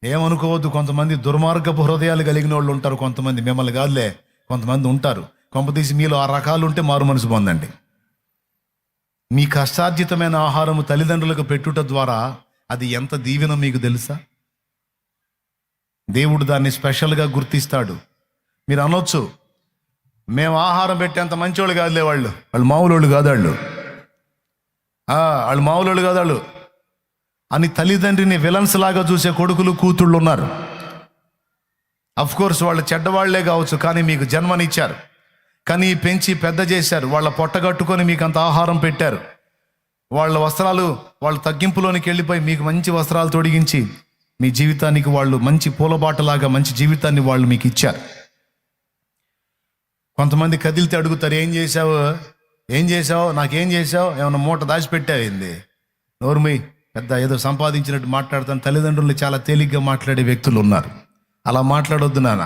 ఏమనుకోవద్దు. కొంతమంది దుర్మార్గపు హృదయాలు కలిగిన వాళ్ళు ఉంటారు. కొంతమంది, మిమ్మల్ని కాదులే, కొంతమంది ఉంటారు. కొంపతీసి మీలో ఆ రకాలు ఉంటే మారు మనసు పొందండి. మీ కష్టార్జితమైన ఆహారము తల్లిదండ్రులకు పెట్టుట ద్వారా అది ఎంత దీవెన మీకు తెలుసా? దేవుడు దాన్ని స్పెషల్గా గుర్తిస్తాడు. మీరు అనొచ్చు, మేము ఆహారం పెట్టేంత మంచోళ్ళు కాదులే, వాళ్ళు మామూలు కాదు, వాళ్ళు మామూలు కాదు వాళ్ళు అని తల్లిదండ్రిని విలన్స్ లాగా చూసే కొడుకులు కూతుళ్ళు ఉన్నారు. అఫ్ కోర్స్ వాళ్ళు చెడ్డవాళ్లే కావచ్చు, కానీ మీకు జన్మనిచ్చారు, కానీ పెంచి పెద్ద చేశారు, వాళ్ళ పొట్టగట్టుకొని మీకు అంత ఆహారం పెట్టారు. వాళ్ళ వస్త్రాలు వాళ్ళు తగ్గింపులోనికి వెళ్ళిపోయి మీకు మంచి వస్త్రాలు తొడిగించి మీ జీవితానికి వాళ్ళు మంచి పూలబాటలాగా మంచి జీవితాన్ని వాళ్ళు మీకు ఇచ్చారు. కొంతమంది కదిలితే అడుగుతారు, ఏం చేసావు, నాకేం చేసావు, ఏమన్నా మూట దాచిపెట్టావేంది? నోరుమి, పెద్ద ఏదో సంపాదించినట్టు మాట్లాడతాను. తల్లిదండ్రులు చాలా తేలిగ్గా మాట్లాడే వ్యక్తులు ఉన్నారు. అలా మాట్లాడొద్దు నాన్న.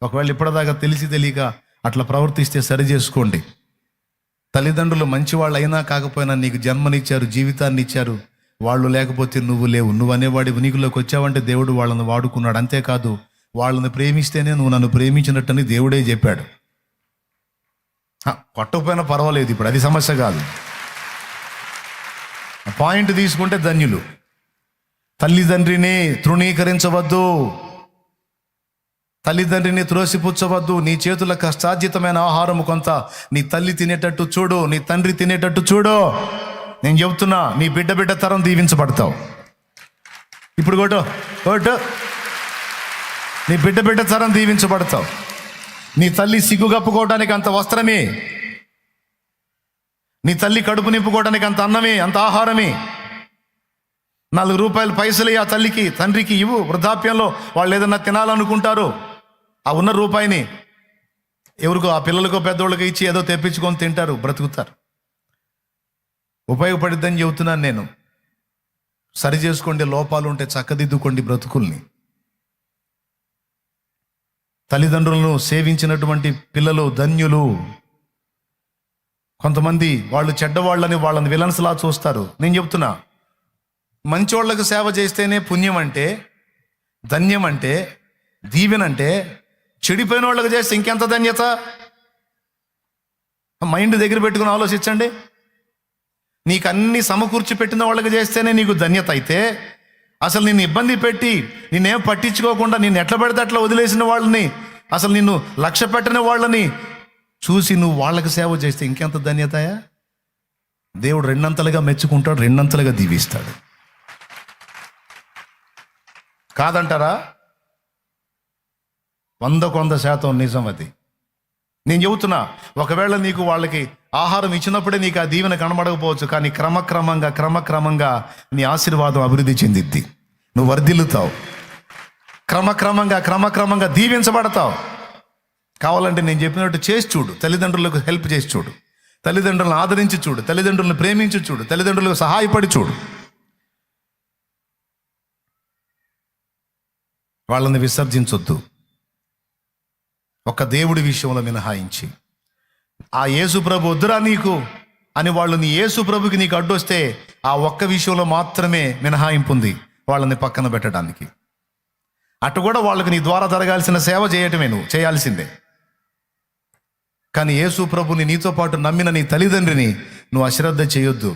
ఒకవేళ ఇప్పటిదాకా తెలియక అట్లా ప్రవర్తిస్తే సరి చేసుకోండి. తల్లిదండ్రులు మంచివాళ్ళు అయినా కాకపోయినా నీకు జన్మనిచ్చారు, జీవితాన్ని ఇచ్చారు. వాళ్ళు లేకపోతే నువ్వు లేవు. నువ్వు అనేవాడి ఉనికిలోకి వచ్చావంటే దేవుడు వాళ్ళని వాడుకున్నాడు. అంతేకాదు, వాళ్ళని ప్రేమిస్తేనే నువ్వు నన్ను ప్రేమించినట్టని దేవుడే చెప్పాడు. కొట్టకపోయినా పర్వాలేదు, ఇప్పుడు అది సమస్య కాదు. పాయింట్ తీసుకుంటే ధన్యులు. తల్లిదండ్రిని తృణీకరించవద్దు, తల్లిదండ్రిని త్రోసిపుచ్చవద్దు. నీ చేతుల కష్టార్జితమైన ఆహారం కొంత నీ తల్లి తినేటట్టు చూడు, నీ తండ్రి తినేటట్టు చూడు. నేను చెబుతున్నా, నీ బిడ్డ తరం దీవించబడతావు. ఇప్పుడు కొట్టు, నీ బిడ్డ తరం దీవించబడతావు. నీ తల్లి సిగ్గు కప్పుకోవడానికి అంత వస్త్రమే, నీ తల్లి కడుపు నింపుకోవడానికి అంత అన్నమే, అంత ఆహారమే. 4 రూపాయలు పైసలు ఆ తల్లికి తండ్రికి ఇవ్వు. వృద్ధాప్యంలో వాళ్ళు ఏదన్నా తినాలనుకుంటారు, ఆ ఉన్న రూపాయిని ఎవరికో, ఆ పిల్లలకో పెద్దోళ్ళకో ఇచ్చి ఏదో తెప్పించుకొని తింటారు, బ్రతుకుతారు. ఉపయోగపడిద్దని చెబుతున్నాను నేను. సరి చేసుకోండి, లోపాలు ఉంటే చక్కదిద్దుకోండి బ్రతుకుల్ని. తల్లిదండ్రులను సేవించినటువంటి పిల్లలు ధన్యులు. కొంతమంది వాళ్ళు చెడ్డవాళ్ళని వాళ్ళని విలన్స్లా చూస్తారు. నేను చెప్తున్నా, మంచోళ్లకు సేవ చేస్తేనే పుణ్యం అంటే, ధన్యం అంటే, దీవెనంటే, చెడిపోయిన వాళ్ళకి చేస్తే ఇంకెంత ధన్యత. మైండ్ దగ్గర పెట్టుకుని ఆలోచించండి. నీకు అన్ని సమకూర్చి పెట్టిన వాళ్ళకి చేస్తేనే నీకు ధన్యత అయితే, అసలు నిన్ను ఇబ్బంది పెట్టి నిన్నేం పట్టించుకోకుండా నిన్ను ఎట్లా పెడితే అట్లా వదిలేసిన వాళ్ళని, అసలు నిన్ను లక్ష్య పెట్టని వాళ్ళని చూసి నువ్వు వాళ్ళకి సేవ చేస్తే ఇంకెంత ధన్యతయా. దేవుడు 2 అంతలుగా మెచ్చుకుంటాడు, 2 అంతలుగా దీవిస్తాడు. కాదంటారా? 100% నిజం అది. నేను చెబుతున్నా, ఒకవేళ నీకు వాళ్ళకి ఆహారం ఇచ్చినప్పుడే నీకు ఆ దీవెన కనబడకపోవచ్చు, కానీ క్రమక్రమంగా నీ ఆశీర్వాదం అభివృద్ధి చెందిద్ది. నువ్వు వర్ధిల్లుతావు, క్రమక్రమంగా దీవించబడతావు. కావాలంటే నేను చెప్పినట్టు చేసి చూడు. తల్లిదండ్రులకు హెల్ప్ చేసి చూడు, తల్లిదండ్రులను ఆదరించి చూడు, తల్లిదండ్రులను ప్రేమించి చూడు, తల్లిదండ్రులకు సహాయపడి చూడు. వాళ్ళని విసర్జించొద్దు, ఒక దేవుడి విషయంలో మినహాయించి. ఆ యేసు ప్రభు వద్దురా నీకు అని వాళ్ళు నీ యేసు ప్రభుకి నీకు అడ్డొస్తే ఆ ఒక్క విషయంలో మాత్రమే మినహాయింపు ఉంది, వాళ్ళని పక్కన పెట్టడానికి. అటు కూడా వాళ్ళకి నీ ద్వారా జరగాల్సిన సేవ చేయటమే నువ్వు చేయాల్సిందే. కానీ యేసు ప్రభుని నీతో పాటు నమ్మిన నీ తల్లిదండ్రిని నువ్వు అశ్రద్ధ చేయొద్దు.